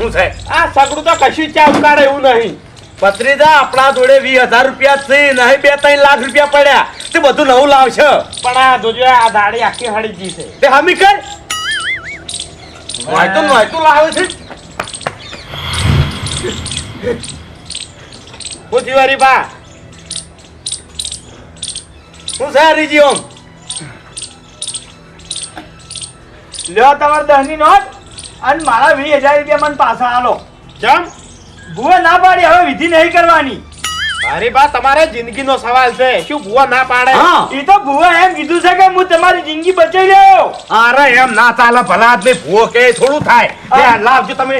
શું છે આ સગડું તો કશું ચા ઉકાળે એવું નહીં. પત્રીદા આપણા જોડે 20,000 રૂપિયા છે નહીં 2-3 લાખ રૂપિયા પડ્યા તે બધું નવું લાવશે પણ આ જોજો આ દાડી આખી હળી ગઈ છે. તે હમી કર નોયતું લાવે છે હું જીવારી બા શું છે હરીજી ઓમ લ્યો તમારે 10 ની નોટ અને મારા 20,000 રૂપિયા મને પાછા આલો. કેમ? ભૂવે ના પાડી હવે વિધિ નહીં કરવાની. અરે બા તમારે જિંદગીનો સવાલ છે શું ભૂવા ના પાડે? એ તો ભૂવે એમ કીધું છે કે હું તમારી જિંદગી બચાવી લ્યો. અરે એમ ના ચાલે ભલા આદમી ભૂવો કે થોડું થાય એ લાવજો તમે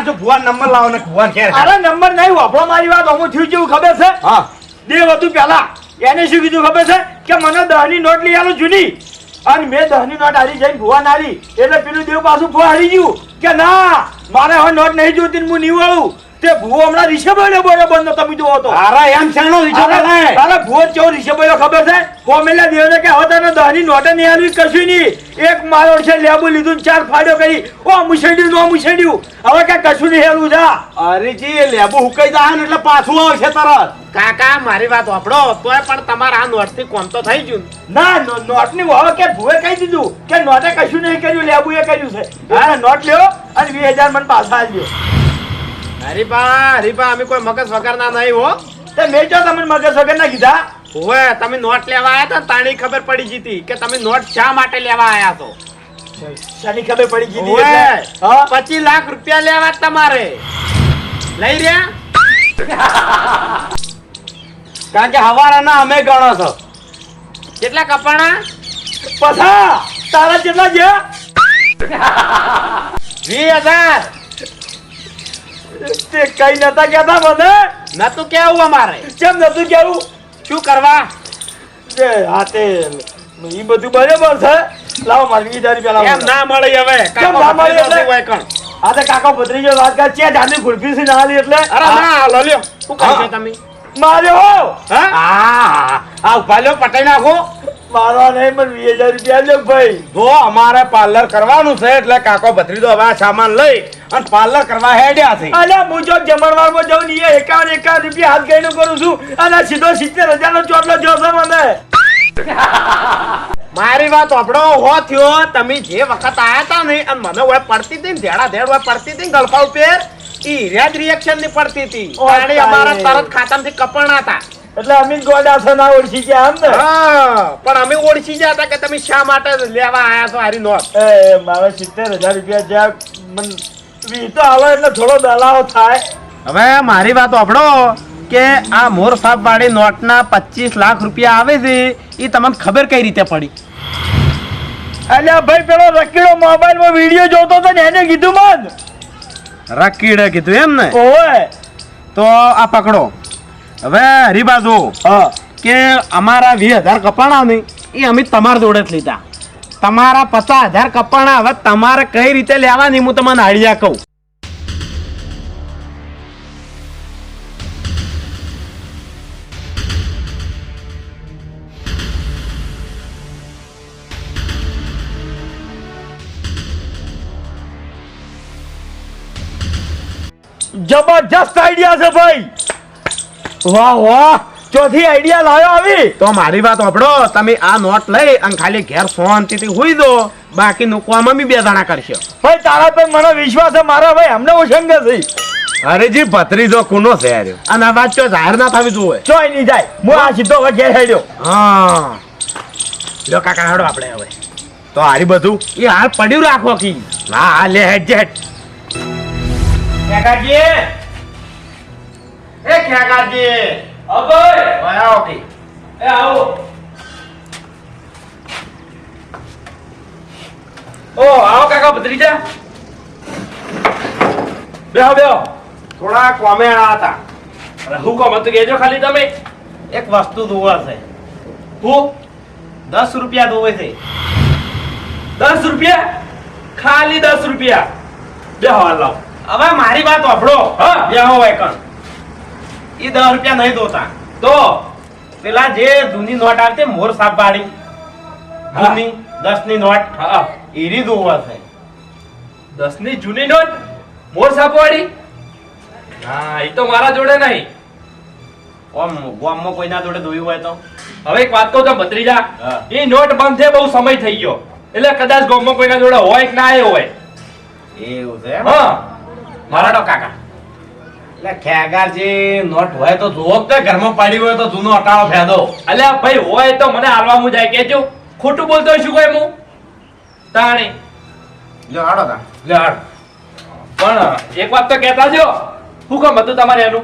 જો ભૂવા નંબર લાવો ને ભૂવા ઘેર અરે નંબર નહીં વાપરો મારી વાત. અમુક થયું કેવું ખબર છે? હા દેવ હતું પેલા એને શું કીધું ખબર છે કે મને 10 ની નોટ લઈ આલો જૂની અને મેં 10 ની નોટ હારી જઈને ભૂવા નારી એટલે પેલું દેવ પાછું હારી ગયું કે ના મારે હવે નોટ નહીં જોતી હું નહીં વાળું. તે ભૂવો હમણાં રીશે બોલ્યો બંધ તમે જોવો તો. અરે એમ શાનો વિચાર થાય અરે ભૂવો ચો રીશે બોલ્યો ખબર છે? કોમેલા દેવને કે હવે તને 10 ની નોટે નહીં આલવી કશું નહીં. એક મારો છે લેબુ લીધું ને 4 ફાડ્યો કરી ઓ મુસેડ્યું નો મુસેડ્યું હવે કે કશું નહીં હેલું જા. અરે જી લેબુ હુકાઈ જાય ને એટલે પાછું આવશે તરત. કાકા મારી વાત વાપરો તોય પણ તમારા આ નોટ થી કોમ તો થઈ ગયું. ના નોટ ની હવે કે ભૂવે કહી દીધું કે નોટે કશું નહીં કર્યું લેબુ એ કર્યું છે. હા નોટ લ્યો અને 20,000 મને પાછા આલજો. હરીબા અમે કોઈ મગજ વગરના નહીં હો. તે મેં જો તમને મગજ વગર ના કીધા. ઓવે તમે નોટ લેવા આયા હતા તાણી ખબર પડી જીતી કે તમે નોટ શા માટે લેવા આયા છો. શાની ખબર પડી ગઈ ઓવે, એટલે હા 25 લાખ રૂપિયા લેવા તમારે લઈ રહ્યા. કારણ કે હવારાના અમે ગણો છો કેટલા કપાણા? પછા તારા કેટલા છે? 20,000 તે કઈ નતા કહેતા મને. નતું કેવું અમારે કેમ નતું કેવું? શું કરવા? તે હા તે ઈ બધું બરાબર છે. લાવો મારી 20,000 રૂપિયા લાવો. એમ ના મળે હવે કેમ ના મળે એટલે? હોય કણ. આ તે કાકો ભત્રીજો વાત કર છે જાની ખુરપી થી ના લી એટલે અરે ના લો લ્યો શું કહો છો તમે? માર્યો હા આ ઉપાલ્યો પટાઈ નાખો મારો નહીં પણ 20,000 રૂપિયા લ્યો ભાઈ. જો અમારે પાર્લર કરવાનું છે એટલે કાકો ભત્રીજો હવે આ સામાન લઈ અને પાર્લર કરવા હેડ્યા છે. અલ્યા હું જો જમણવારમાં જાઉં ને એ 51 રૂપિયા હાથ ગઈને કરું છું અને આ સીધો 70,000 નો ચોટલો જોશે મને. મારી વાત સાંભળો હો થયો તમે જે વખત આયા તા ને અને મને ઓય પડતી હતી ને ધેડા ધેડ ઓય પડતી હતી ને ગલફા ઉપર ઈ રેડ રિએક્શન ની પડતી હતી પાણી અમારા તરત ખાતામાંથી કપણા હતા એટલે અમે ગોડા છે ના ઓળખી ગયા આમ ને. હા પણ અમે ઓળખી ગયા હતા કે તમે શા માટે લેવા આયા છો હારી નોટ. એ મારે 70,000 રૂપિયા જ્યાં મન વીતો આવે એટલે થોડો દલાવ થાય. હવે મારી વાત સાંભળો કે આ મોર સાહેબ વાળી નોટના 25 લાખ રૂપિયા આવે છે એ તમને ખબર કઈ રીતે પડી? અલ્યા ભાઈ પેલો રકીડો મોબાઈલમાં વિડિયો જોતો તો ને એને કીધું મન. રકીડે કીધું એમ ને? ઓય તો આ પકડો. હવે હરીબાજુ હા કે અમારા 20,000 કપાણા ને એ અમે તમારા જોડે જ લીધા. તમારા 50,000 કપાણા હવે તમારે કઈ રીતે લેવાની હું તમને આઈડિયા કહું. જબરજસ્ત આઈડિયા છે ભાઈ. વાહ વાહ ચોથી આઈડિયા લાવ્યો આવી. તો મારી વાત સાંભળો તમે આ નોટ લઈ અને ખાલી ઘેર શાંતિથી હુઈ દો બાકી નુકવામાં બી 2 દાણા કરશે. ભાઈ તારા પર મને વિશ્વાસ છે મારા ભાઈ અમને ઓછંગ છે. હરીજી ભત્રીજો કુનો છે યાર અને આ વાત જો જાહેર ના થવી જોઈએ. ચોય નહીં જાય હું આ સીધો હવે ઘેર હેડ્યો. હા લ્યો કાકા હેડો આપણે હવે તો હારી બધું એ હાલ પડ્યું રાખો કી. હા હા લે હેડ જેટ ખેગાજી એ ખેગાજી અબોય આવો કી. એ આવો. ઓ આવો કાકા ભત્રીજા. બેહો બેહો. થોડા કોમેણા હતા. અરે હું કોમ હતું કહેજો ખાલી તમે. એક વસ્તુ દોવા છે. હું 10 રૂપિયા દોવે છે. 10 રૂપિયા ખાલી 10 રૂપિયા. બેહો હાલ લાવ. હવે મારી વાત સાંભળો. હા. બેહો વાયકણ. એ 10 રૂપિયા નહીં દોતા તો પેલા જે જૂની નોટ આવતી મોર સાપ વાળી જૂની 10 ની નોટ હા એરી દોવા છે. 10 ની જૂની નોટ મોર સાપવાડી હા એ તો મારા જોડે નહીં. ઓમ ગામમાં કોઈના જોડે જોયું હોય તો હવે એક વાત કહું તો ભત્રીજા, હા. એ નોટ બંધ થયે બહુ સમય થઈ ગયો, એટલે કદાચ ગામમાં કોઈના જોડે હોય કે ના આવ્યો હોય. એવું છે એમ? હા મારા તો કાકા એટલે ખેગારજી નોટ હોય તો જુઓ જ તે ઘરમાં પડી હોય તો જૂનો અટાળો ફેદો. અલ્યા ભાઈ હોય તો મને હાલવામાં જાય કેજો. ખોટું બોલતો હોય શું કોઈ હું તાણી લ્યો હાડો તા. લે હાડ. પણ એક વાત તો કહેતા જો, શું કામ હતું તમારે એનું?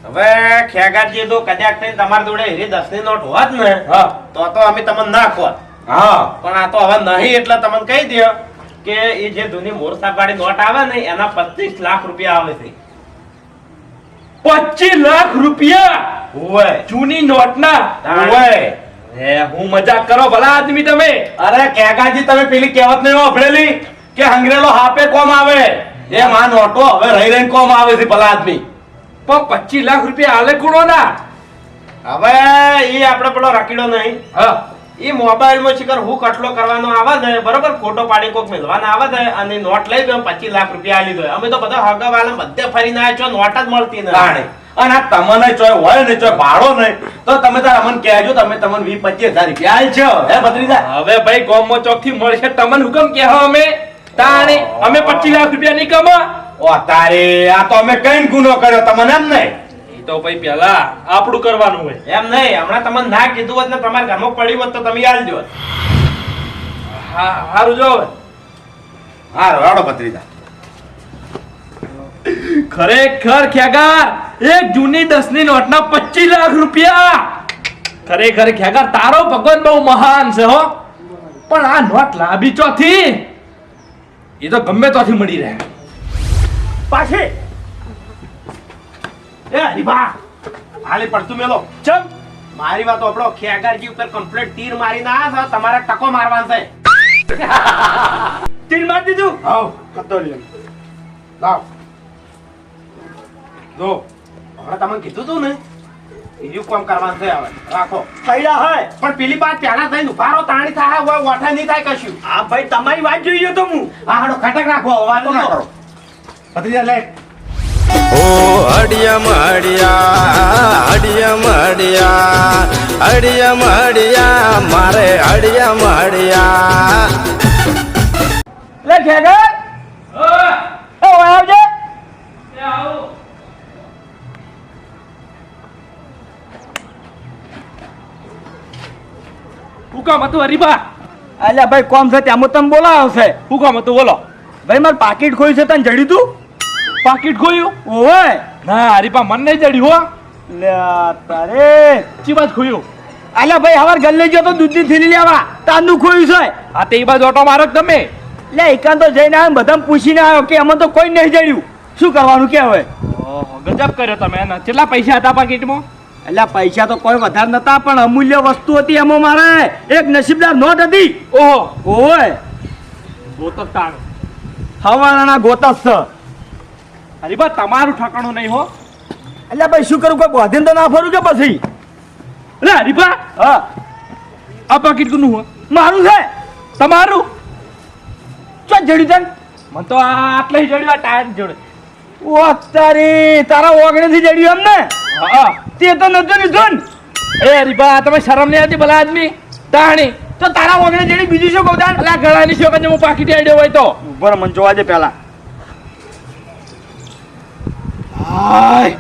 હવે ખેગારજી તો કદાચ થઈને તમારી જોડે હીરી 10 ની નોટ હોત ને હા તો અમે તમને નાખોત. હા પણ આ તો હવે નહીં એટલે તમને કહી દો કે એ જે જૂની મોરસાપાડી નોટ આવે ને એના 25 લાખ રૂપિયા આવે છે. 25 લાખ રૂપિયા ઓય જૂની નોટના? ઓય હે હું મજાક કરો ભલા આદમી તમે. અરે કેગાજી તમે પેલી કહેવત નહીં વાપરેલી કે હંગરેલો હાપે કોમ આવે એ માં નોટો હવે રહી રહીને કોમ આવે છે ભલા આદમી. પણ 25 લાખ રૂપિયા હાલે કોણો ના? હવે ઈ આપણે પેલો રકીડો નહીં હા ઈ મોબાઈલ માં શિખર હું કટલો કરવાનો આવે છે બરોબર, ફોટો પાડી કોક મેલવાના આવે છે અને નોટ લઈ ગયો 25 લાખ રૂપિયા આલી દો. અમે તો બધા હગાવાલા બધે ફરીને આવ્યા છો, નોટ જ મળતી નથી. અને આ તમને ચોય હોય ને ચોય ભાડો નહીં તો તમે તાર અમને કહેજો, તમે તમને 20-25 હજાર રૂપિયા આલ છો હે ભત્રીજા. હવે ભાઈ ગામમાં ચોક થી મળશે તમને હુકમ કે અમે તાણે અમે 25 લાખ રૂપિયા નહીં કમા. ઓ તારે આ તો અમે કઈ ગુનો કર્યો તમને એમ નહીં? એ તો ભાઈ પેલા આપણું કરવાનું હોય. એમ નહીં, હમણાં તમને ના કીધું હોત ને તમારા ઘરમાં પડી હોત તો તમે આલજો. હા સારું જો હવે. હા રાડો ભત્રીજા. ખરેખર ખેગાર એક જૂની 10 ની નોટના 25 લાખ રૂપિયા. ખરેખર ખેગાર તારો ભગવાન બહુ મહાન છે હો. પણ આ નોટ લાંબી ચોથી એ તો ગમે ત્યાંથી મળી રહે. પાછી એ હરીભા હાલે પડતું મેલો. ચમ મારી વાત આપણો ખેગારજી ઉપર કમ્પ્લીટ તીર મારીને આ તમારે ટકો મારવાનો છે. તીર મારી દીધું. આવ કતોરી લાવ જો હવે તમને કીધું તું ને એનું કામ કરવાનું છે. હવે રાખો ફૈડા હોય પણ પેલી બાદ પહેલા થઈને ઉભા રહો, તાણી થાય હોય ઓઠા નહીં થાય કશું. આ ભાઈ તમારી વાત જોઈએ તો હું હા હાડો ખટક રાખો, વાતો ના કરો. ભત્રીજા લે ઓ હડિયમ હડિયા હડિયમ હડિયા હડિયમ હડિયા મારે હડિયમ હડિયા. લે ખેગર એ ઓય આવજે. હુકમ હતું હરીબા? અલ્યા ભાઈ કોમ છે ત્યાં તમે બોલાવો છે. હુકમ હતું બોલો. ભાઈ મારું પાકીટ ખોયું છે તને જડી તું? પાકીટ ખોયું? ઓય ના હરીબા મન નહીં જડ્યું હો. લે તારે ચી વાત ખોયું? અલ્યા ભાઈ હવાર ગલ્લે ગયો તો દૂધની થેલી લેવા તાંદુ ખોયું છે. આ તે બાજુ ઓટો મારો કે તમે? લે એકાંત તો જઈને આવ્યો બધાને પૂછીને આવ્યો કે અમે તો કોઈ નહીં જડ્યું. શું કરવાનું કે હવે? ઓહો ગજબ કર્યો તમે એને. કેટલા પૈસા હતા પાકીટમાં? એટલે પૈસા તો કોઈ વધારે નતા પણ અમૂલ્ય વસ્તુ હતી એમાં મારે એક નસીબદાર નોટ હતી. ઓહો ઓય તો તો તાણ. હવાના ગોતા છે. હરીબા તમારું ઠકાણું નહીં હો. એટલે ભાઈ શું કરું કોઈ બોધીને તો ના ફરું કે પછી? લે હરીબા હા આ પાકીટ કોનું હો? મારું છે. તમારું? ચો જડી તન મને તો આટલે જડ્યું આ ટાયર જોડે. ઓ તારી તારા ઓગણેથી જડ્યું એમ ને? હા તે તો નતો લીધું ને. એ હરીબા તમે શરમ નહીં આવતી ભલા આદમી તાણી? તો તારા ઓગણે જડી બીજું શું કહું તાન? અલા ગળાની શોખ હું પાકીટ આડ્યો હોય તો. ઉપર મને જોવા દે પેલા. હાય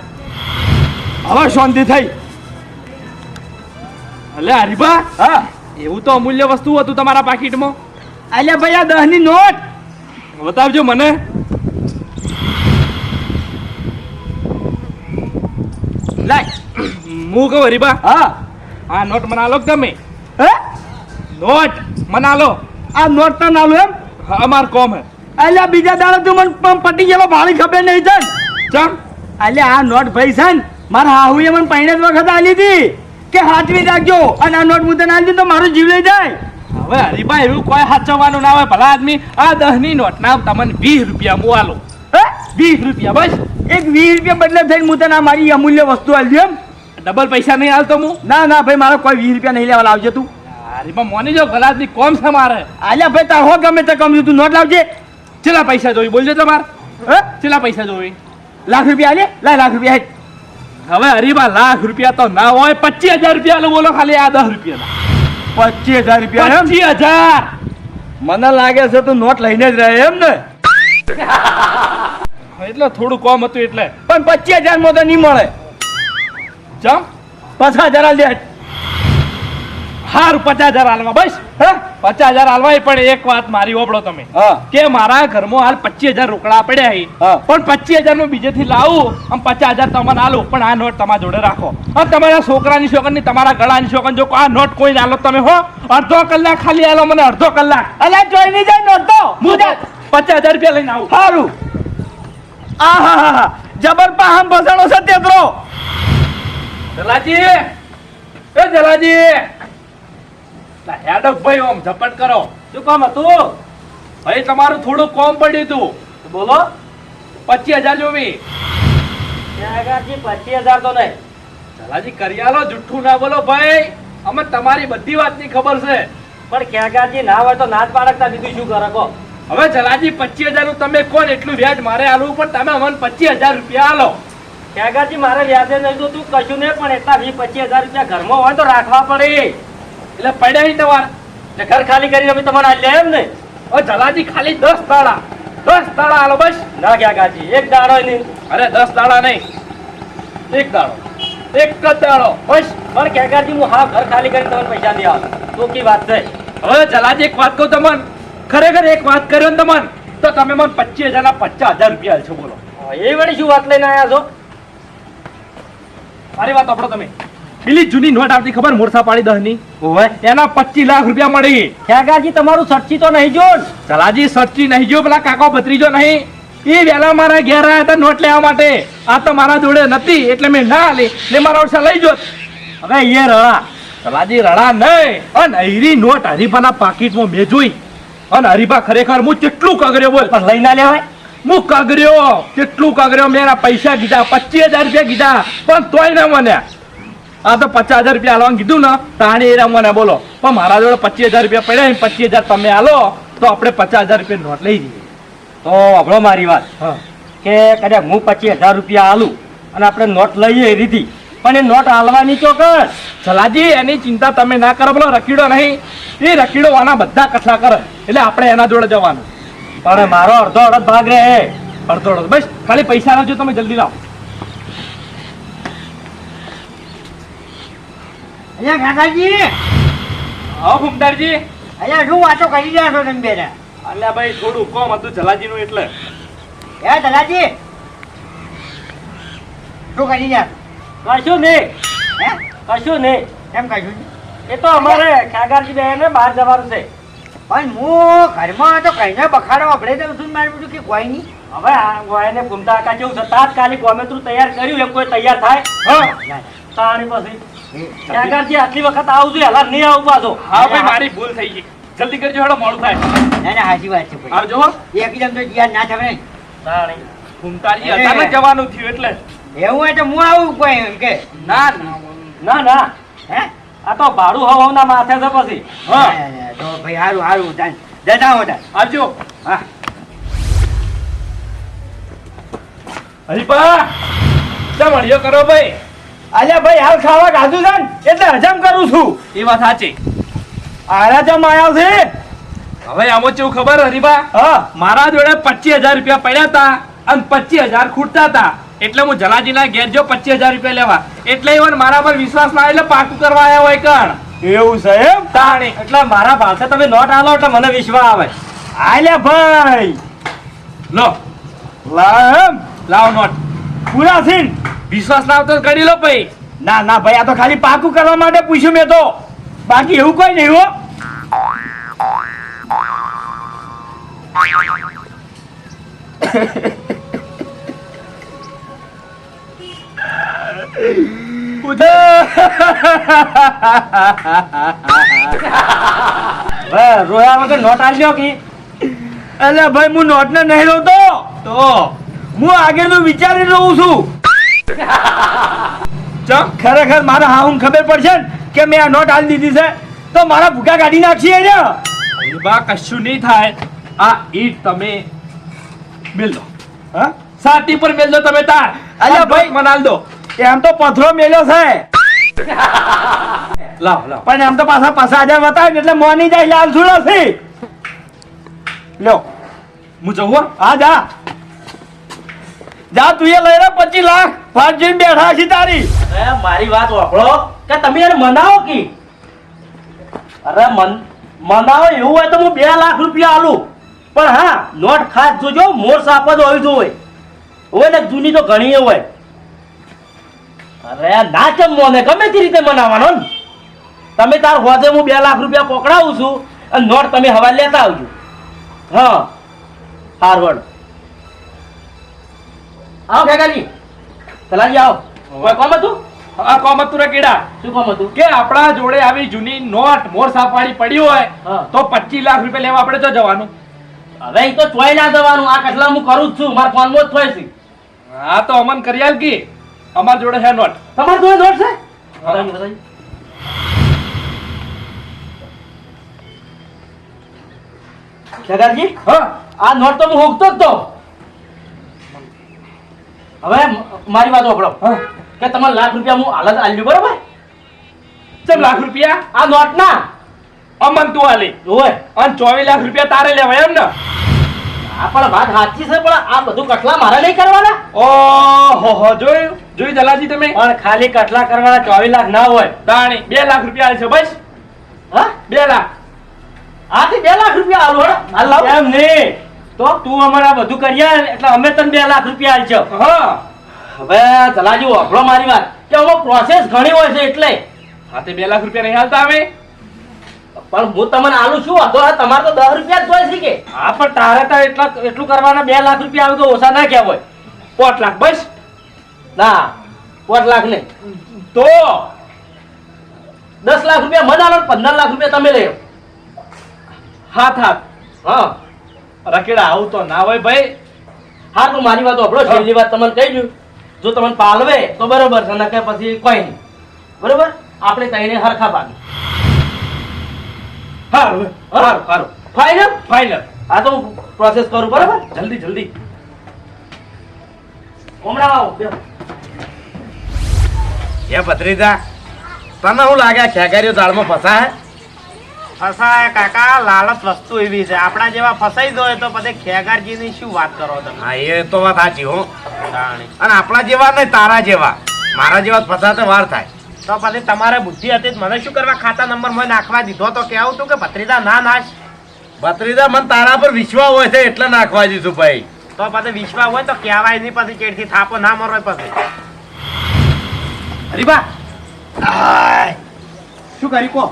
હવે શાંતિ થઈ. અલે હરીબા હા એવું તો અમૂલ્ય વસ્તુ હતું તમારા પાકીટમાં. અલ્યા ભાઈ આ 10 ની નોટ બતાવજો મને. લાય. હું કહું હરીબા હા આ નોટ મને આલો કે તમે? હે નોટ મને આલો. આ નોટ તો નાલું એમ? હા અમાર કોમ હે. અલ્યા બીજા દાડે તું મને પટી ગયેલો ભાડી ખબર નહીં તન. ચમ અલ્યા આ નોટ ભાઈ છે ને મારા હાહુએ મને પહેણે જ વખત આલી હતી કે હાથવી રાખજો અને આ નોટ હું તને આલી દઉં તો મારો જીવ લઈ જાય. હવે હરીબા એવું કોઈ સાચવવાનું ના હોય ભલા આદમી. આ 10 ની નોટ ના તમને 20 રૂપિયા હું આલો. હે 20 રૂપિયા બસ. એક 20 રૂપિયા બદલે થઈને હું તને આ મારી અમૂલ્ય વસ્તુ આલી દઉં એમ? ડબલ પૈસા નહીં આલતો હું. ના ના ભાઈ મારો કોઈ 20 રૂપિયા નહીં લેવા લાવજે તું. હરીબા મોની જો ભલા આદમી કોમ છે મારે. અલ્યા ભાઈ તાર હો ગમે તે કમ તું નોટ લાવજે. કેટલા પૈસા જોઈ બોલજો તમારે? હે? કેટલા પૈસા જોવી લાખ રૂપિયા આલે લાય લાખ રૂપિયા હેઠ. હવે હરીબા લાખ રૂપિયા તો ના હોય 25,000 રૂપિયા આલો બોલો ખાલી આ 10 રૂપિયા 25,000 રૂપિયા એમ? 25,000 મને લાગે છે તું નોટ લઈને જ રહે એમ ને એટલે થોડું કોમ હતું એટલે પણ 25,000 માં તો નહીં મળે. ચમ 50,000 આલ દે. હારું 50,000 આલવા બસ હે? 50,000 આલવા પણ એક વાત મારી ઓપડો તમે હા કે મારા ઘરમાં હાલ 25,000 રોકડા પડ્યા છે હા. પણ 25,000 નું બીજેથી લાવું આમ 50,000 તમને આલું પણ આ નોટ તમારા જોડે રાખો અને તમારા છોકરાની છોકરની તમારા ગળાની છોકરી જો આ નોટ કોઈ આલો તમે હો અડધો કલાક ખાલી આલો મને અડધો કલાક અલા જોઈ નહીં જાય નોટ તો હું 50,000 રૂપિયા લઈને આવું સારું. આ હા હા હા જબર પાહમ બસાડો છે તેતરો. જલાજી એ જલાજી લા હેડક ભાઈ ઓમ ઝપટ કરો શું કામ હતું? ભાઈ તમારું થોડું કોમ પડ્યું તું બોલો. 25,000 જોવી 25,000 તો નહીં. જલાજી કરી આલો જુઠ્ઠું ના બોલો ભાઈ અમે તમારી બધી વાતની ખબર છે પણ ક્યાંકાજી ના હોય તો ના જ પાડકતા બીજું શું કરે કહો. હવે જલાજી 25,000 નું તમે કોણ એટલું વ્યાજ મારે આલવું પણ તમે અમને 25,000 રૂપિયા આલો ક્યાંકાજી મારે વ્યાજે નહીં તો તું કશું નહીં પણ એટલા 20-25,000 રૂપિયા ઘરમાં હોય તો રાખવા પડે. એટલે પડ્યા નહીં તમારે એટલે ઘર ખાલી કરીને અમે તમારે આલી લે એમ ને? હવે જલાજી ખાલી 10 દાડા આલો બસ ના ક્યાંકાજી એક દાડો નહીં. અરે 10 દાડા નહીં એક દાડો એક જ દાડો બસ પણ ક્યાંકાજી હું હા ઘર ખાલી કરીને તમને પૈસા નહીં આવું. તો કી વાત છે? હવે જલાજી એક વાત કહું તમને ખરેખર એક વાત કર્યો ને તમને તો તમે મને 25,000 ના 50,000 રૂપિયા આલશો બોલો એ વળી શું વાત લઈને આવ્યા છો? મારી વાત આપણો તમે પેલી જૂની નોટ આવતી ખબર મોરસા પાડી 10 ની ઓવે એના 25 લાખ રૂપિયા મળી ક્યાંકાજી તમારું સચ્ચી તો નહીં જો ને? જલાજી સચ્ચી નહીં જો પેલા કાકો ભત્રીજો નહીં એ વેલા મારા ઘેર આવ્યા હતા નોટ લેવા માટે આ તો મારા જોડે નથી એટલે મેં ના આલી ને મારા ઓછા લઈ જોત હવે એ રડા જલાજી રડા નહીં અને હરીની નોટ હરીફાના પાકીટમાં મેં જોઈ અને હરીફા ખરેખર હું કેટલું કગર્યો બોલ પણ લઈ ના લેવાય. હું કગર્યો કેટલું કગર્યો મેં એના પૈસા કીધા 25,000 રૂપિયા કીધા પણ તોય ના મને આ તો 50,000 રૂપિયા આલવાનું કીધું ને તાણી એરા મને બોલો પણ મારા જોડે 25,000 રૂપિયા પડ્યા 25,000 તમે આલો તો આપણે 50,000 રૂપિયા નોટ લઈ જઈએ તો આપણો મારી વાત હા કે કદાચ હું 25,000 રૂપિયા આલું અને આપણે નોટ લઈએ એ રીતિ પણ એ નોટ આલવાની ચોક્કસ. સલાજી એની ચિંતા તમે ના કરો બોલો રખીડો નહીં એ રખીડો આના બધા કથલા કરે એટલે આપણે એના જોડે જવાનું પણ મારો અડધો અડધ ભાગ રહે. અડધો અડધો બસ ખાલી પૈસા લાવજો તમે જલ્દી લાવો અહીંયા કાકાજી હા ફૂમતારજી અહીંયા શું વાતો કરી રહ્યા છો તમે બેને? અલ્યા ભાઈ થોડું કોમ હતું જલાજીનું એટલે હે દલાજી શું કરી રહ્યા? કશું નહીં. હે કશું નહીં. એમ કશું એ તો અમારે કાકાજી બેને બહાર જવાનું છે. પણ હું ઘરમાં તો કઈને બખાડો આપણે તો શું મારું બધું કે કોઈ નહીં. હવે આ ગોયને ઘૂમતા કાકા કેવું છે તાત્કાલિક ગોમેત્રું તૈયાર કર્યું એમ કોઈ તૈયાર થાય હા તાણી પછી કાકાજી આટલી વખત આવજો હાલ નહીં આવું પાછો. હા ભાઈ મારી ભૂલ થઈ ગઈ જલ્દી કરજો હેડો મોડું થાય ના ના સાચી વાત છે ભાઈ. આવજો હો એકદમ તો યાર ના થવે નહીં. તાણી ફૂમતારજી અચાનક જવાનું થયું એટલે એવું હોય તો હું આવું કોઈ એમ કે ના ના ના હે આ તો ભાડું હવાના માથે છે પછી હા તો ભાઈ હારું હારું જતા હોતા આવજો હા હરીપા ચમ અડિયો કરો ભાઈ અલ્યા ભાઈ હાલ ખાવા ખાધું છે ને એટલે હજમ કરું છું. એ વાત સાચી આરા જમ આયા છે. હવે આમાં કેવું ખબર હરીબા હા મારા જોડે 25,000 રૂપિયા પડ્યા હતા અને 25,000 ખૂટતા હતા એટલે હું જલાજીના ઘેર જો 25,000 રૂપિયા લેવા એટલે even મારા પર વિશ્વાસ ના એટલે પાકું કરવા આવ્યા હોય કણ એવું છે એમ? તાણી એટલે મારા પાસે તમે નોટ આલો એટલે મને વિશ્વાસ આવે. આલ્યા ભાઈ લો લામ લાવો નોટ પૂરા થઈને વિશ્વાસ ના આવતો તો કરી લો ભાઈ ના ના ભાઈ આ તો ખાલી પાકું કરવા માટે પૂછ્યું મેં તો બાકી એવું કોઈ નહીં હો. રોયા વગર નોટ આલ્યો કે અલ્યા ભાઈ હું નોટ ને નહીં લઉં તો હું આગળનું વિચારી રહું છું. ચમ ખરેખર મારા હાઉન ખબર પડશે ને કે મેં આ નોટ આલી દીધી છે તો મારા ભૂકા કાઢી નાખશે ને. હરીબા કશું નહીં થાય આ ઈટ તમે મિલ લો હા સાતી પર મેલ દો તમે તાર. અલ્યા ભાઈ. મને આલ દો. એમ તો પથરો મેલ્યો છે લાવ લાવ. પણ એમ તો પાછા 5000 બતાવે ને એટલે મોની જાય લાલ સુડો છે લ્યો હું જઉં હો. હા જા જા તું એ લઈ રે 25 લાખ ફાટ જઈને બેઠા છે તારી અરે મારી વાત વાપરો કે તમે એને મનાવો કી અરે મનાવો એવું હોય તો હું 2 લાખ રૂપિયા આલું પણ હા નોટ ખાસ જોજો મોર સાપ જ હોવી જોઈએ હોય ને જૂની તો ઘણી હોય અરે ના કેમ મોને ગમે તે રીતે મનાવવાનો ને તમે તાર હોજે હું 2 લાખ રૂપિયા પકડાવું છું અને નોટ તમે હવાલે લેતા આવજો હા હારવડ આવો કાકાજી સલાજી આવો કોઈ કોમ હતું આ કોમ હતું રે કીડા શું કામ હતું કે આપણા જોડે આવી જૂની નોટ મોર સાપવાળી પડી હોય હા. તો 25 લાખ રૂપિયા લેવા આપણે તો જવાનું. હવે ઈ તો ચોય ના જવાનું આ કટલા હું કરું જ છું મારા ફોનમાં જ થોય છે હા તો અમન કરી આલ કી અમાર જોડે છે નોટ. તમારે જોડે નોટ છે બતાવી બતાવી ખેગારજી હા આ નોટ તો હું હોકતો જ તો હવે મારી વાત સાંભળો હા. કે તમારે લાખ રૂપિયા હું હાલત આલ્યું બરાબર ચમ લાખ રૂપિયા આ નોટ ના અમન તું આલી હોય અને 24 લાખ રૂપિયા તારે લેવાય એમ ને. આ પણ વાત સાચી છે પણ આ બધું કટલા મારે નહીં કરવાના ઓહો હો જોયું જોયું દલાજી તમે. પણ ખાલી કટલા કરવાના 24 લાખ ના હોય તાણી 2 લાખ રૂપિયા આલશે બસ. હા 2 લાખ. આથી 2 લાખ રૂપિયા આલો હાલ લાવ એમ નહીં તો તું અમારા બધું કરીએ એટલે અમે તને 2 લાખ રૂપિયા આલજો હા હવે ચલાજી વાપરો મારી વાત કે આમાં પ્રોસેસ ઘણી હોય છે એટલે હા તે 2 લાખ રૂપિયા નહીં હાલતા અમે. પણ હું તમને આલું છું તો તમારે તો 10 રૂપિયા જ જોઈ છે કે હા પણ તારે તો એટલું કરવાના 2 લાખ રૂપિયા આવે તો ઓછા ના ક્યાં હોય 5 લાખ બસ. ના 5 લાખ નહીં તો 10 લાખ રૂપિયા મને આલો 15 લાખ રૂપિયા તમે લઈ હાથ હાથ. હા રકેડા આવું તો ના હોય ભાઈ. હા તો મારી વાત સાંભળો છેલ્લી વાત તમને કહી દઉં જો તમને પાલવે તો બરોબર છે નકે પછી કોઈ નહીં બરોબર આપણે તઈને હરખા ભાગી હારું હારું હારું ફાઈનલ ફાઇનલ. આ તો હું પ્રોસેસ કરું બરોબર જલ્દી જલ્દી. હમણાં આવો બેહો. એ ભત્રીજા તને શું લાગે ખેગારીઓ દાળમાં ફસાય? ફસાય કાકા લાલચ વસ્તુ એવી છે આપણા જેવા ફસાઈ દો તો પછી ખેગારજીની શું વાત કરો તમે હા એ તો વાત સાચી હો. અને આપણા જેવા નહીં તારા જેવા મારા જેવા જ ફસાતે વાર થાય. તો પછી તમારે બુદ્ધિ હતી જ મને શું કરવા ખાતા નંબર માં નાખવા દીધો તો કેવું તું કે ભત્રીજા ના નાશ ભત્રીજા મને તારા પર વિશ્વાસ હોય છે એટલે નાખવા દીધું ભાઈ. તો પછી વિશ્વાસ હોય તો કહેવાય નહીં પછી ચેડથી થાપો ના મરો પછી હરીબા શું કરી કો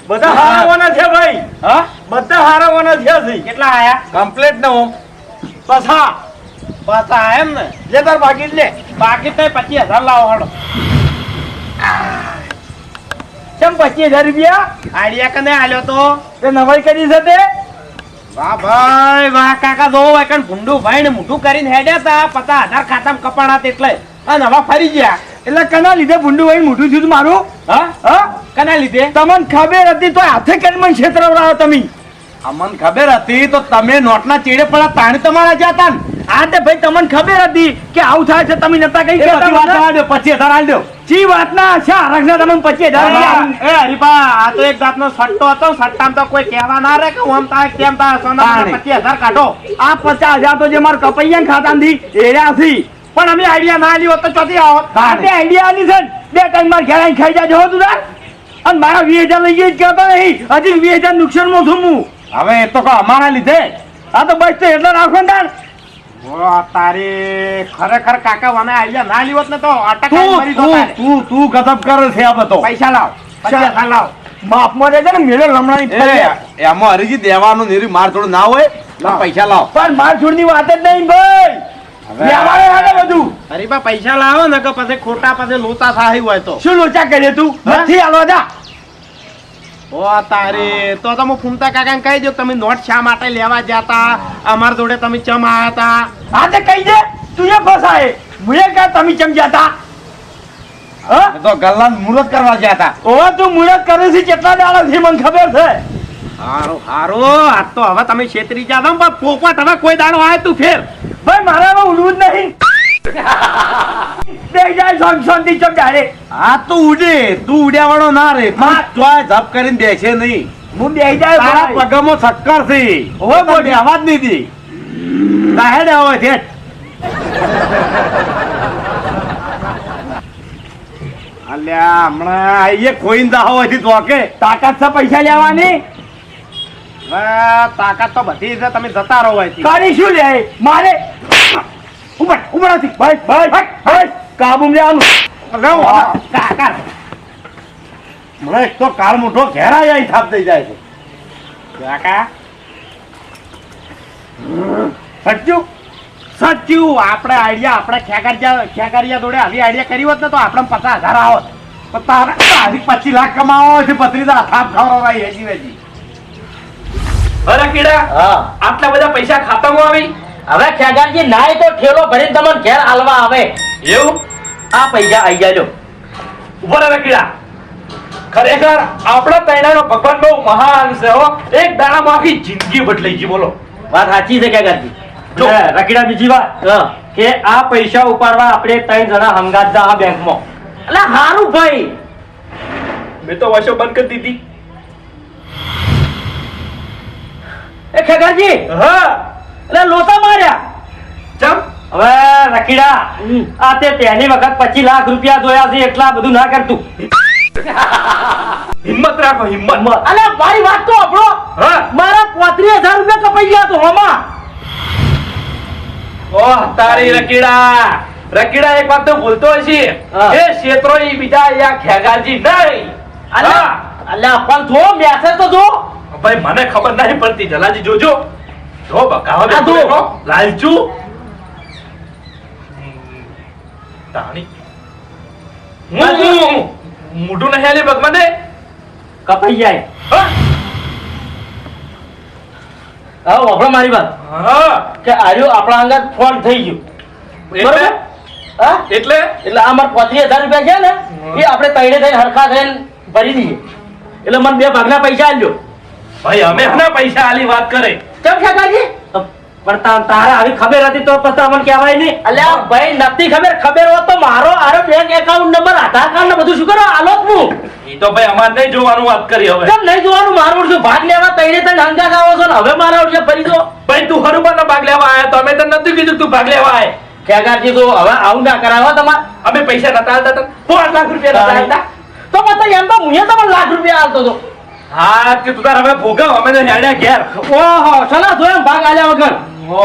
બધા હારાવાના છે ભાઈ હા બધા હારાવાના છે કેટલા આયા કમ્પ્લીટ ન હો. પાછા પાછા એમ ને લે તાર બાકી જ લે બાકી તો 25,000 લાવો હડો કેમ 25,000 રૂપિયા આઈડિયા કને આલ્યો તો તે નવાઈ કરી છે તે વાહ ભાઈ વાહ કાકા જો વાકણ ભૂંડું ભાઈ ને મોઢું કરીને હેડ્યા તા 50,000 ખાતામાં કપાણા એટલે અને હવે ફરી ગયા એટલે કના લીધે ભૂંડું ભાઈ મોઢું થયું તું મારું હા હા કના લીધે તમને ખબર હતી તો હાથે કરી મને છેતરવડાવો તમે અમને ખબર હતી તો તમે નોટના ચેડે પડ્યા તાણી તમારા જતા ને. આ તે ભાઈ તમને ખબર હતી કે આવું થાય છે તમે નતા કઈ એ બધી વાત જવા દો, 25,000 આલ દો. ચી વાતના છે આરક્ષના તમને 25,000 એ હરીપા આ તો એક જાતનો સટ્ટો હતો સટ્ટામાં તો કોઈ કહેવા ના રે કે હું આમ તા તેમ તા સોના 25,000 કાઢો આ 50,000 તો જે મારા કપૈયા ખાતામાંથી એર્યા છે પણ અમે આઈડિયા ના આલી હોત તો ચોથી આવો આટલે આઈડિયા આલી છે ને, બે ટાઈમ માર ઘેર આવીને ખાઈ જાજો હો તું તાર અને મારા 20,000 લઈ ગઈ કહેતો નહીં હજી 20,000 નુકસાનમાં છું હું હવે એ તો કોઈ અમારા લીધે. આ તો બસ તો એટલે રાખો ને તાર ઓ તારી ખરેખર કાકા મને આઈડિયા ના આલી હોત ને તો અટક તું મરી તો તું તારે. તું તું ગજબ કરે છે આ બધો. પૈસા લાવ 25,000 લાવ માફમાં રહેજે ને મેળો લમણાની એ એમાં હરીજી દેવાનું નીરી માર થોડું ના હોય તો પૈસા લાવ. પણ માર છોડની વાત જ નહીં ભાઈ વ્યવહારે હાલે બધું હરીપા પૈસા લાવો ને કે પછી ખોટા પછી લોચા સાહી હોય તો શું લોચા કરીએ તું હા? નથી હાલવા જા ઓ તારી તો હું ફૂમતા કાકાને કહી દઉં કે તમે નોટ શા માટે લેવા જતા અમાર જોડે તમે ચમ આયા તા આ તે કહી દે તું એ ફસાય મુએ કા તમે ચમચાતા હા એ તો ગલ્લાન મુહૂર્ત કરવા ગયા હતા. ઓવા તું મુરત કરે છે કેટલા દાડા થી મને ખબર છે હારું હારું આ તો હવે તમે છેતરી જા દો પણ પોપટ હવે કોઈ દાડો આવે તું ફેર ભાઈ મારા હવે ઉડવું જ નહીં બેહી જાય શાંતિ ચમ ડાયરેક્ટ. આ તો ઉડે, તું ઉડ્યા વાળો ના રે. હા. ચોય ઝપ કરીને બેસે નહીં. હું બેહી જાય તારા ભાઈ. પગમાં શક્કર છે. ઓય બોલ. પણ બેહવા જ નહીં દી. કાહેડે આવે છે? અલ્યા હમણાં આઈએ ખોઈને દાહો હજી ચોકે. તાકાત છે પૈસા લેવાની હવે તાકાત તો બધી છે, તમે જતા રહો અહીંથી. કરી શું લે મારે ઉભા નથી ભાઈ ભાઈ કાબુ લેવાનું રહો. કાકા હમણાં એક તો કાળ મોટો ઘેરા જાય થાપ થઈ જાય છે. કાકા સચ્યું આપણે આઈડિયા આપણે ખેકરિયા જોડે આવી આઈડિયા કરી હોત ને તો આપણે 50,000 આવત. પણ તારે આવી 25 લાખ કમાવો છે. પત્રીદા થાપ ખવડાવાય હેજી વેજી. અરે કીડા હા આટલા બધા પૈસા ખાતામાં આવી હવે ખેગારજી નાય તો ઠેલો ભરીને તમને ઘેર હાલવા આવે. એવું આ પૈસા આઈ જાજો. ઉભો રહે કીડા. ખરેખર આપણા તૈણાનો ભગવાન બહુ મહાન છે હો. એક દાડામાં આખી જિંદગી બદલાઈ ગઈ. બોલો વાત સાચી છે ખેગારજી. જો. રકીડા બીજી વાત કે આ પૈસા ઉપાડવા આપણે 3 જણા હંગાત જા બેંકમાં. એટલે હારું ભાઈ. મેં તો વર્ષો બંધ કરી દીધી. એ ખેગારજી હા એટલે લોટા માર્યા. ચમ હવે રકીડા આ તે પહેલી વખત 25 લાખ રૂપિયા જોયા છે એટલા બધું ના કરતું. હિંમત રાખો હિંમત. અલે મારી વાત તો આપણો હા મારા 35,000 રૂપિયા કપાઈ ગયા તો હમા. ઓહ તારી રકીડા એક વાત તો ભૂલતો હશે. હા. એ ક્ષેત્રો ઈ બીજા યા ખેગારજી નહીં. હા. અલ્યા પણ જો મેસેજ તો જો. ભાઈ મને ખબર નહીં પડતી. જલાજી જોજો. જો બકાવા આ જો. બેઠો લાલચુ તાણી મોઢું નહીં આલે ભગવાને. કપાઈ જાય. હા હવે વાપરો મારી વાત હા કે આર્યો આપણા અંગત ફોન થઈ ગયું. એટલે બરોબર? હા એટલે એટલે આ મારા 35,000 રૂપિયા છે ને એ આપણે તઈને થઈને હરખા થઈને ભરી દઈએ. એટલે મને 2 ભાગના પૈસા આલ્યો. ભાઈ અમે હના પૈસા આલી વાત કરે. કેમ ખેગારજી? પણ તારે આવી ખબર હતી તો પછી મને કહેવાય નહીં. અલ્યા ભાઈ નથી ખબર હોત તો મારો આરો બેંક એકાઉન્ટ નંબર આધાર કાર્ડ ને બધું શું કરો આલોત હું. ઈ તો ભાઈ અમાર નહીં જોવાનું વાત કરી હવે. કેમ નહીં જોવાનું? મારું ઓળખ્યું ભાગ લેવા તઈને તઈને હંગાત આવો છો ને હવે મારા ઓળખે ફરી દો. ભાઈ તું હરુબાનો ભાગ લેવા આયા તો અમે તને નતું કીધું તું ભાગ લેવા આય. ખેગારજી તો હવે આવું ના કરાવો તમારે. અમે પૈસા નતા આલતા તને 5 લાખ રૂપિયા નતા આલતા. તો પછી એમ તો હું તમને લાખ રૂપિયા આલતો હતો. હા કે તું તાર હવે ભોગવ અમે તો હેડ્યા ઘેર. ઓહો સલા જોયા ભાગ આલ્યા વગર.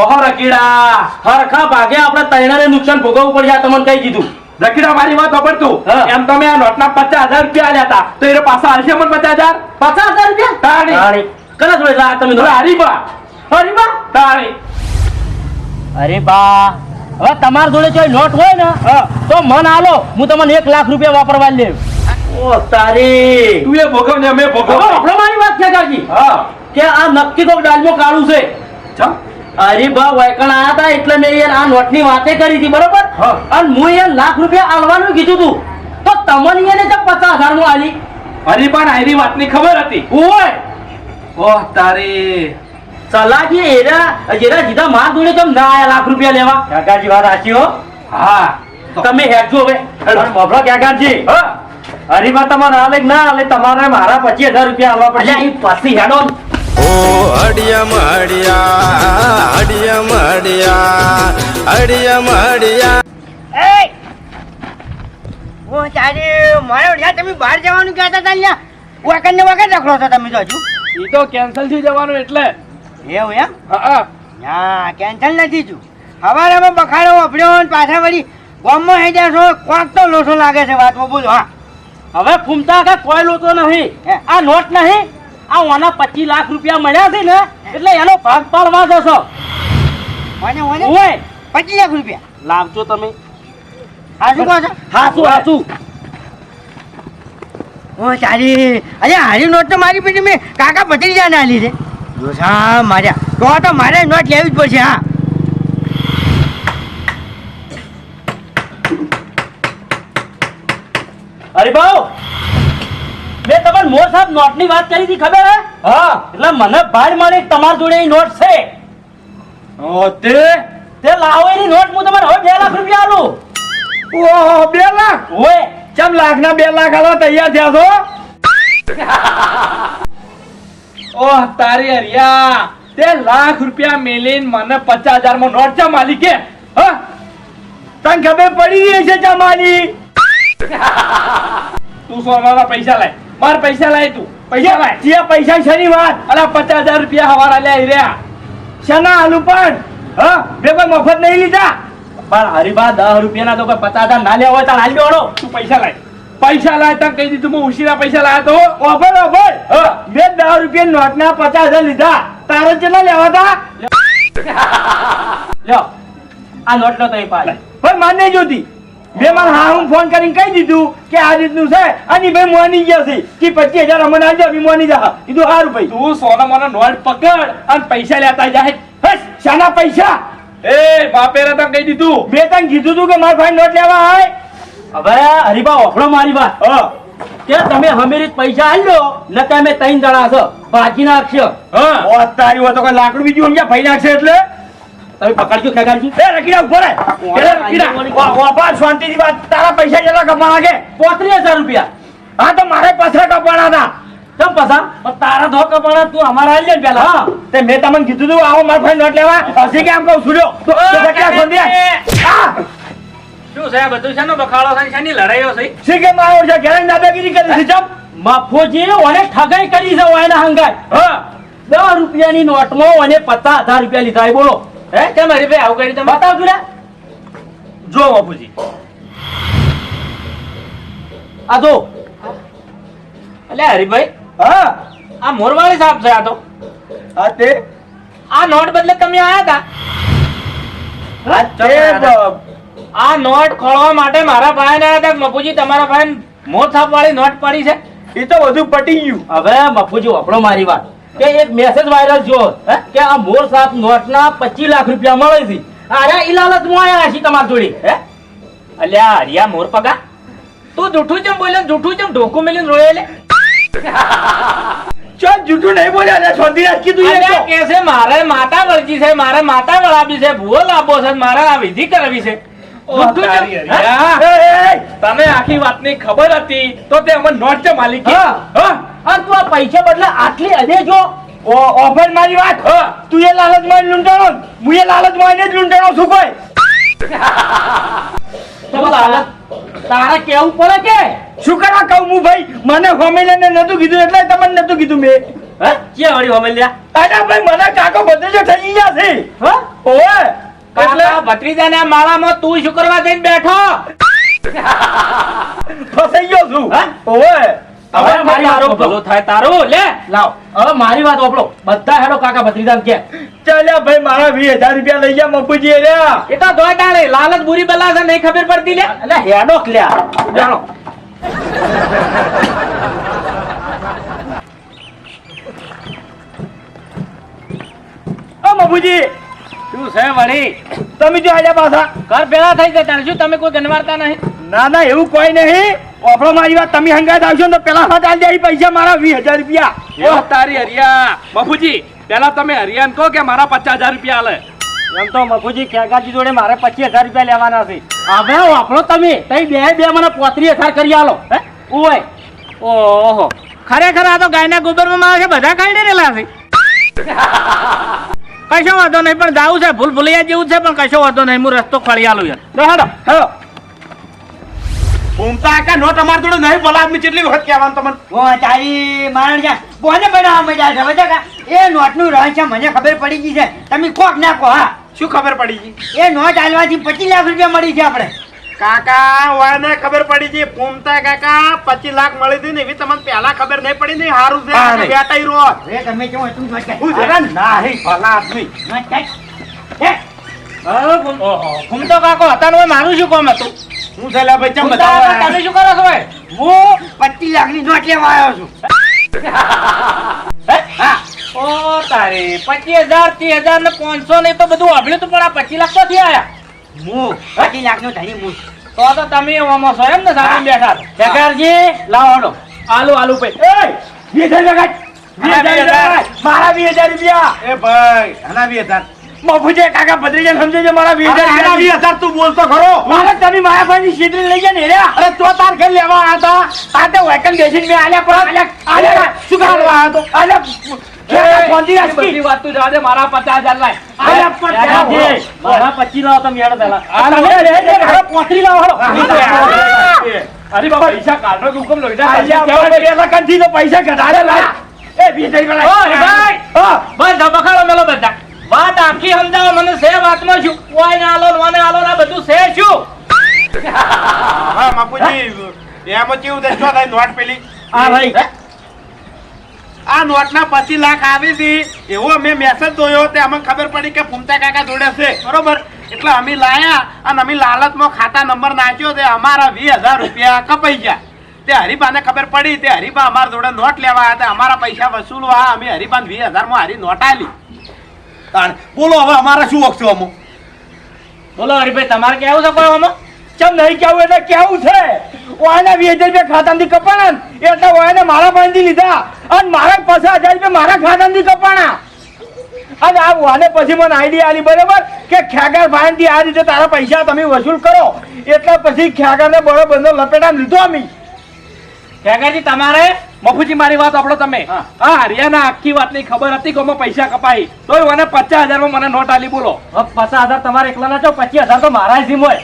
ઓહો રકીડા હરખા ભાગે આપણે તૈણાને નુકસાન ભોગવવું પડશે આ તમને કહી દીધું. રકીડા મારી વાત સાંભળ તું. હા. એમ તમે આ નોટના 50,000 રૂપિયા આલ્યા હતા તો એ પાછા આલશે મને 50,000. 50,000 રૂપિયા તાણી કના જોડે લા તમે તો હરીબા હરીબા. તાણી અરે બા હવે તમાર જોડે જો નોટ હોય ને તો મન આલો હું તમને 1 લાખ રૂપિયા વાપરવા લેવ. ઓ તારી તું એ ભોગવ ને અમે ભોગવ. આપણે મારી વાત છે કાકી હા કે આ નક્કી તો ડાલમો કાળું છે. ચમ અરે બા વાયકણ આયા હતા એટલે મેં યાર આ નોટની વાતે કરી હતી બરોબર. હા. અને હું યાર લાખ રૂપિયા આલવાનું કીધું તું તો તમને એને તો 50,000 નું આલી. હરીબા આયરી વાતની ખબર હતી. ઓય ઓહ તારી સલાજી એરા જીધા માર જોડે કેમ ના આયા લાખ રૂપિયા લેવા? કાકાજી વાત સાચી હો. હા તમે હેડજો હવે બબરો કાકાજી. હા હરીમાં તમારે આલે કે ના આલે તમારે મારા 25,000 રૂપિયા આલવા પડશે. એ પછી હેડો. ઓ હડિયા મળિયા ઓ તારી મારે ઓઢ્યા તમે બહાર જવાનું કહેતા હતા અહીંયા વખત ને વખત રખડો છો તમે તો હજુ ઈ તો કેન્સલ થઈ જવાનું એટલે. એવું એમ હા ના કેન્સલ નથી થયું હવારે અમે બખાડો વાપર્યો ને પાછા વળી ગામમાં થઈ જાય છો કોક તો લોસો લાગે છે વાતમાં બોલો હા હવે ફૂમતા કે કોઈ લોતો નહીં. હે. આ નોટ નહીં આ ઓના 25 લાખ રૂપિયા મળ્યા છે ને એટલે એનો ભાગ પાડવા જશો. ઓને ઓને ઓય 25 લાખ રૂપિયા લાવજો તમે. હા શું કહો છો હાસુ ઓ તારી અરે હારી નોટ તો મારી પેટી મેં કાકા ભત્રીજાને આલી છે જોસા માર્યા તો મારે નોટ લેવી જ પડશે હા અરે ભાઉ મેં તમને મોર સાહેબ નોટની વાત કરી હતી ખબર હે? હા એટલે મને ભાડ મળી તમારી જોડે એ નોટ છે. ઓ તે તે લાવો એની નોટ હું તમારે હવે 2 લાખ રૂપિયા આલું. ઓહો 2 લાખ ઓય ચમ લાખના 2 લાખ આલવા તૈયાર થયા છો ઓહ તારી હરિયા તે લાખ રૂપિયા મેલીન મને 50,000 માં નોટ ચા માલિકે હા તને ખબર પડી રહી છે ચમાની તું સોનાના પૈસા લાય માર પૈસા લાય તું પૈસા લાય જે પૈસા શેની વાત અલા 50,000 રૂપિયા હવારા લે રહ્યા શેના આલુ પણ હા બે કોઈ મફત નહીં લીધા પણ હરીબા 10 રૂપિયાના તો કોઈ 50,000 ના લેવા હોય તો હાલ દેવાનો. તું પૈસા લાય તને કહી દીધું હું ઉશીના પૈસા લાયા તો ઓફર હા બે 10 રૂપિયા નોટના 50,000 લીધા તારે કેટલા લેવા હતા લ્યો આ નોટ નો તઈ પાડે. પણ માન નહીં જોતી મેં મારા હા હું ફોન કરીને કહી દીધું કે આ રીતનું છે અને ભાઈ મોની ગયા છે કે 25,000 અમને આવજો અભી મોની જા કીધું સારું ભાઈ તું સોના મને નોટ પકડ અને પૈસા લેતા જાય બસ શાના પૈસા એ બાપેરે તને કહી દીધું મેં તને કીધું તું કે મારા ભાઈ નોટ લેવા આય હવે હરીબા ઓફળો મારી વાત કે તમે હમેરી પૈસા આલ્યો ને તમે 3 જણા છો બાકી નાખશો. હા ઓ તારી વાત તો કોઈ લાકડું બીજું સમજ્યા ભાઈ નાખશે એટલે તમે પકડજો ખેગારજી. એ રકીડા ઉભો રહે પેલા રકીડા વાપા શાંતિથી વાત તારા પૈસા કેટલા કપાણા કે 35,000 રૂપિયા. હા તો મારે પાછા કપાણા હતા ચમ પસા પણ તારા ધો કપાણા તું અમારા આલી ને પેલા. હા તે મેં તમને કીધું તું આવો મારા ભાઈ નોટ લેવા હજી કેમ કહું છું તો રકીડા શાંતિ શું છે આ બધું શાનો બખાડો છે શાની લડાઈઓ છે શી કે મારો છે ઘરે દાદાગીરી કરી છે ચમ મફોજી ઓને ઠગાઈ કરી છે ઓયના હંગાઈ. હા 10 રૂપિયાની નોટમાં ઓને 50,000 રૂપિયા લીધા. એ બોલો હે કેમ હરીભાઈ આવું કરી તમે બતાવજો ને. જો બાપુજી આ જો એટલે હરીભાઈ હા આ મોરવાળી સાહેબ છે આ તો આ તે આ નોટ બદલે તમે આયા હતા આ તે આ નોટ ખોલવા માટે મારા ભાઈ ને આયા હતા મપુજી તમારા ભાઈ મોર છાપ વાળી નોટ પડી છે એ તો બધું પટી ગયું હવે મફુજી વાપરો મારી વાત કે એક મેસેજ વાયરલ જો કે આ મોર સાપ નોટના 25 લાખ રૂપિયા મળે છે. અરે ઇલાલતમાં આયા છે તમાર જોડી. હે અલ્યા હરિયા મોર પગા તું જૂઠું ચમ બોલ્યો જૂઠું ચમ ઢોકું મેલીને રોયે લે ચાલ જૂઠું નહીં બોલ્યા ને છોડી રાખ કીધું એ અલ્યા તો કે છે મારે માતા વળજી છે મારે માતા વળાબી છે ભૂવો લાંબો છે મારે આ વિધિ કરવી છે જૂઠું ચમ? હે? તને આખી વાતની ખબર હતી તો તે અમને નોટ છે માલિક હા. અને તું આ પૈસા બદલે આટલી અદે જો ઓ ઓફર મારી વાત તું એ લાલચમાં લૂંટાણો હું એ લાલચમાં જ લૂંટાણો છું કોઈ તો લાલચ તારે કેવું પડે કે શું કરવા કહું હું ભાઈ મને ફેમિલીને નતું કીધું એટલે તમને નતું કીધું મેં હે કે વળી હોમેલ્યા. અરે ભાઈ મને કાકો બધે થઈ ગયા છે હા ઓએ એટલે ભત્રીજાના માળામાં તું શું કરવા જઈને બેઠો ફસાઈ ગયો છું હા? ઓએ હવે મારી વાત ભલો ઓપલો થાય તારું લે લાવ હવે મારી વાત ઓપલો બધા હેડો કાકા ભત્રીજાને કે ચાલ્યા ભાઈ મારા 20,000 રૂપિયા લઈ ગયા મપુજી રહ્યા એ તો દોય તાણે લાલચ બુરી બલા છે નહીં ખબર પડતી લે એટલે હેડો ક્લ્યા જાણો ઓ મપુજી શું છે વળી તમે જો આજા પાછા ઘર ભેળા થઈ જતા શું તમે કોઈ ગણવારતા નહીં ના ના એવું કોઈ નહીં ઓફરો મારી વાત તમે હંગાત આવશો ને તો પેલા હાથ આલ જાય પૈસા મારા 20,000 રૂપિયા ઓહ તારી હરિયા બાપુજી પેલા તમે હરિયાન કહો કે મારા 50,000 રૂપિયા આલે એમ તો મફુજી ખેગાજી જોડે મારે 25,000 રૂપિયા લેવાના છે. હવે વાપરો તમે તઈ બે મને 35,000 કરી આલો. હે ઓય ઓહો ખરેખર આ તો ગાયના ગોબરમાં મારે બધા કાઢી રહેલા છે કશો વાંધો નહીં પણ જાવું છે ભૂલ ભૂલૈયા જેવું છે પણ કશો વાંધો નહીં હું રસ્તો ખળી આલું યાર હેડો હેડો ઘૂમતા કા નોટ અમાર જોડે નહીં ભલા આદમી કેટલી વખત કહેવાનું તમને ઓ તારી મારણ જા કોને બનાવવા મજા છે બધા કા એ નોટનું રહસ્ય મને ખબર પડી ગઈ છે તમે કોક નાખો હા શું ખબર પડી ગઈ એ નોટ આલવાથી 25 લાખ રૂપિયા મળી છે આપણે કાકા વાને ખબર પડી ગઈ ઘૂમતા કાકા 25 લાખ મળી હતી ને એવી તમને પહેલા ખબર નહીં પડી ને હારું છે હા, નહીં. બેટાઈ રો હવે તમે કેવો તું નોટ કાઢ. હું છે? અરે નહીં ભલા આદમી નોટ કાઢ. હે ઘૂમતો કાકો હતા ને મારું શું કામ હતું હું છે લે ભાઈ ચમ તમે બતાવો શું કરો છો ભાઈ હું 25 લાખની નોટ લેવા આવ્યો છું ઓ તારે 25,000 30,000 ને 500 ને તો બધું વાપર્યું તું પણ આ 25 લાખ તો થયા આયા હું 25 લાખનો ધણી હું તો તમે એવામાં છો એમ ને સામે બેઠા ખેગારજી લાવો હેડો આલુ આલુ પે એ 20,000 કાઢ 20,000 મારા 20,000 રૂપિયા એ ભાઈ આના 20,000 મફુજે કાકા ભત્રીજાને સમજે છે મારા 20,000 20,000 તું બોલતો ખરો મારે તમે માયાભાઈની શેતરી લઈ ગયા ને રે અરે તો તાર ઘેર લેવા આવ્યા હતા આ તો વેકન બેસીને મેં આલ્યા પણ આલ્યા શું કરવા આવ્યો તો આલ્યા ખેગર ફોનથી એ રાખી. બધી વાત તું જવા દે, મારા 50,000 લાય. આલ્યા પણ ખેગાજી, મારા 25 લાવો તમે હેડો પહેલા. તમે રે રે હવે 35 લાવો હેડો. અરે બાબા, પૈસા કાઢો કે હુકમ લઈ જા. આલ્યા પણ પેલા કંથી તો પૈસા ઘટાડે લાય એ 20,000 લાય. ઓય ભાઈ, હા બસ ધબકારો મેલો બધા. વાત આખી સમજાવો મને, છે વાતમાં શું ઓય ને આલો ને ઓને આલો ને આ બધું છે શું? હા બાપુજી એમાં કેવું છે શું થાય નોટ પેલી હા ભાઈ આ નોટના 25 લાખ આવી હતી એવો અમે મેસેજ જોયો તે અમને ખબર પડી કે ફૂમતા કાકા જોડે છે બરોબર એટલે અમે લાયા અને અમે લાલચમાં ખાતા નંબર નાખ્યો તે અમારા 20,000 રૂપિયા કપાઈ ગયા તે હરીબાને ખબર પડી તે હરીબા અમારા જોડે નોટ લેવા આવ્યા હતા અમારા પૈસા વસૂલવા અમે હરીબાને 20,000 માં હારી નોટ આલી બોલો હવે અમારે શું વખશું અમુક બોલો હરીભાઈ તમારે કેવું છે કોઈ આમાં? ચમ નહીં કેવું એટલે કેવું છે ઓયના 20,000 રૂપિયા ખાતામાંથી કપાણા ને એટલે ઓયને મારા પાસેથી લીધા અને મારા 50,000 રૂપિયા મારા ખાતામાંથી કપાણા અને આ વાને પછી મને આઈડિયા આલી બરાબર કે ખેગર ભાઈથી આ રીતે તારા પૈસા તમે વસૂલ કરો એટલે પછી ખેગરને બરોબરનો લપેટામાં લીધો અમે. ખેગાજી તમારે મફુજી મારી વાત સાંભળો તમે. હા, હરિયાના આખી વાતની ખબર હતી કે આમાં પૈસા કપાઈ તોય મને 50,000 માં મને નોટ આલી. બોલો હવે 50,000 તમારે એકલાના છો, 25,000 તો મારા જીમ હોય.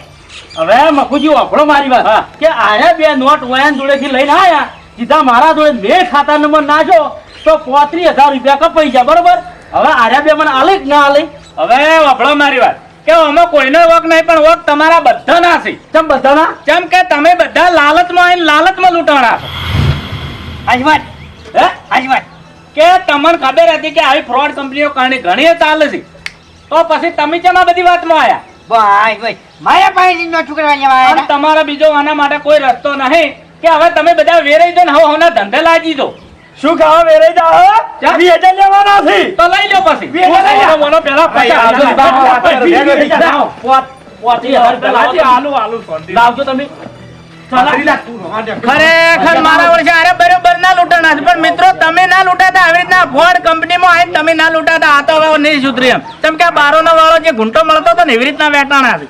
હવે મફુજી વાપરો મારી વાત કે આરે બે નોટ વયાન જોડેથી લઈને આયા સીધા મારા જોડે મેં ખાતા નંબર નાખ્યો તો 35,000 રૂપિયા કપાઈ જાય બરોબર. હવે આરે બે મને આલે કે ના આલે? હવે વાપરો મારી વાત કે આમાં કોઈનો વક નહીં, પણ વક તમારા બધાના છે. ચમ બધાના? કેમ કે તમે બધા લાલચમાં આવીને લાલચમાં લૂંટાણા છો. આજ વાત હે? આજ વાત કે તમને ખબર હતી કે આવી ફ્રોડ કંપનીઓ કારણે ઘણી ચાલે છે, તો પછી તમે કેમ આ બધી વાતમાં આયા? ભાઈ ભાઈ મારા પાસેથી નો છોકરા લેવા અને આવ્યા તમારા બીજો આના માટે કોઈ રસ્તો નહીં કે હવે તમે બધા વેરાઈ દો ને હવે હવના ધંધે લાગી દો. શું ખાવા વેરાઈ જાઓ? 20,000 લેવાના છે. તો લઈ લો પછી. 20,000 બોલો પેલા 50,000 લાવજો આલુ આલુ શાંતિ. લાવજો તમે. ખરેખર મારા વર્ષે અરે બરોબર ના લૂંટાણા છે, પણ મિત્રો તમે ના લૂંટાતા આવી રીતના ફોડ કંપનીમાં આવીને તમે ના લૂંટાતા. આ તો હવે નહીં સુધરી એમ. કેમ કે આ બારોનો વાળો જે ઘૂંટો મળતો હતો ને એવી રીતના વેટાણા છે.